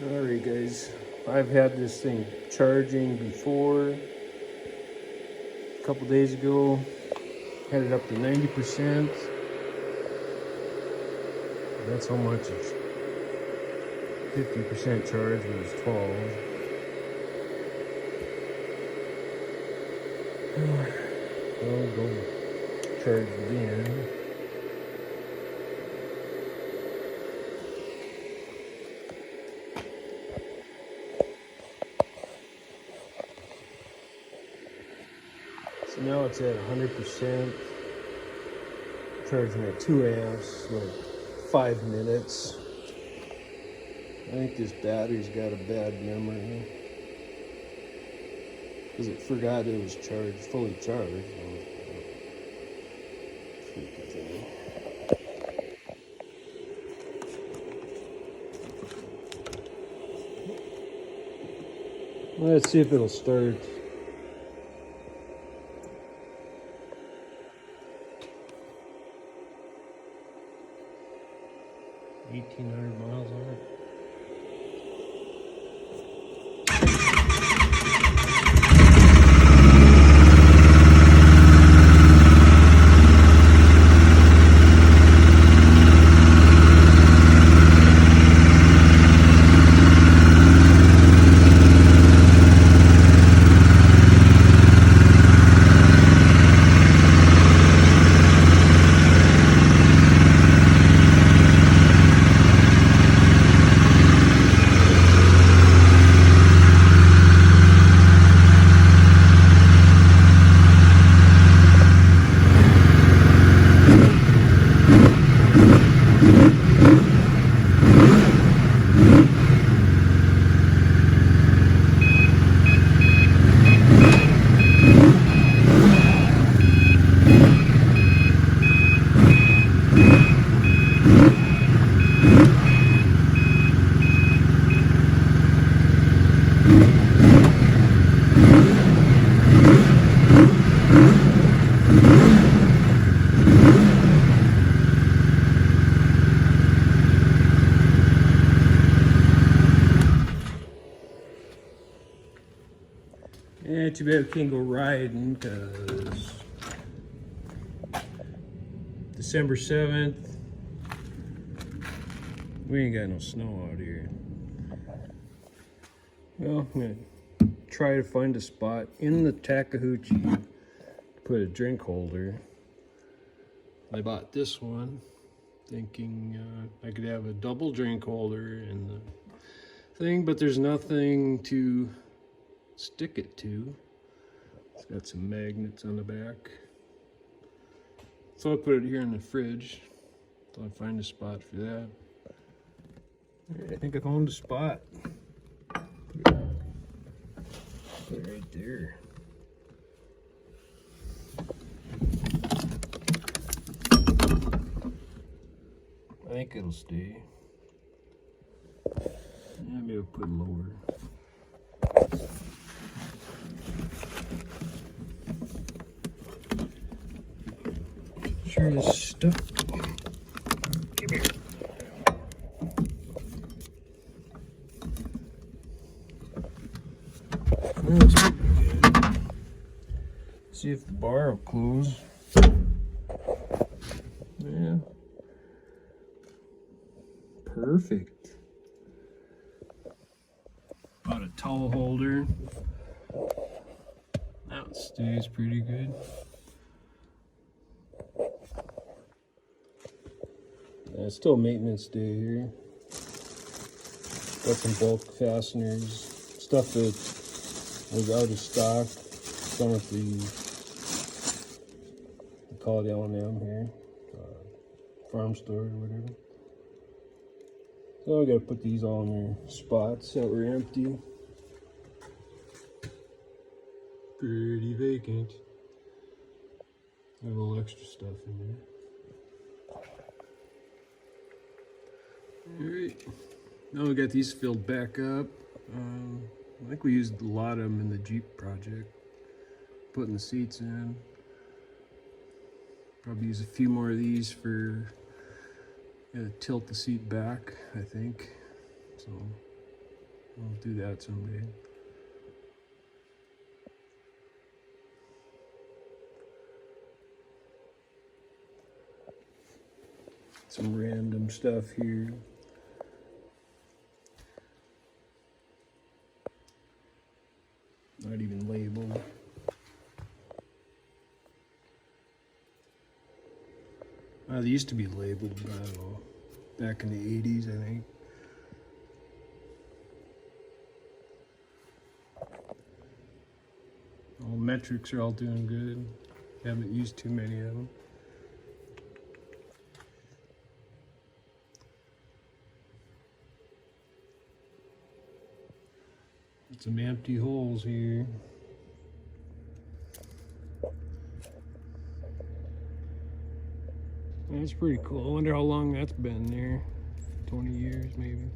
Alright guys, I've had this thing charging before. A couple days ago, had it up to 90%. That's how much it's 50% charge was 12. I'll go charge it again. So now it's at 100%, charging at 2 amps, like 5 minutes. I think this battery's got a bad memory because it forgot it was charged, fully charged. Freaky thing. Let's see if it'll start. $1,800 miles on it. Yeah, too bad we can't go riding because December 7th, we ain't got no snow out here. Well, I'm gonna try to find a spot in the Takeuchi to put a drink holder. I bought this one thinking I could have a double drink holder in the thing, but there's nothing to stick it to. It's got some magnets on the back. So I'll put it here in the fridge until I find a spot for that. I think I found a spot. Put it right there. I think it'll stay. Yeah, maybe I'll put it lower. Sure is stuck. Come here. Looks pretty good. See if the bar will close. Yeah. Perfect. Bought a towel holder. That stays pretty good. It's still maintenance day here. Got some bulk fasteners, stuff that was out of stock. Some at the, we call it L&M here, farm store or whatever. So I gotta put these all in their spots that were empty. Pretty vacant. I have a little extra stuff in there. Alright, now we got these filled back up. I think we used a lot of them in the Jeep project, putting the seats in. Probably use a few more of these for tilt the seat back, I think. So I'll do that someday. Some random stuff here. Not even labeled. They used to be labeled, I don't know, back in the 80s, I think. All metrics are all doing good. Haven't used too many of them. Some empty holes here. That's pretty cool. I wonder how long that's been there. 20 years maybe.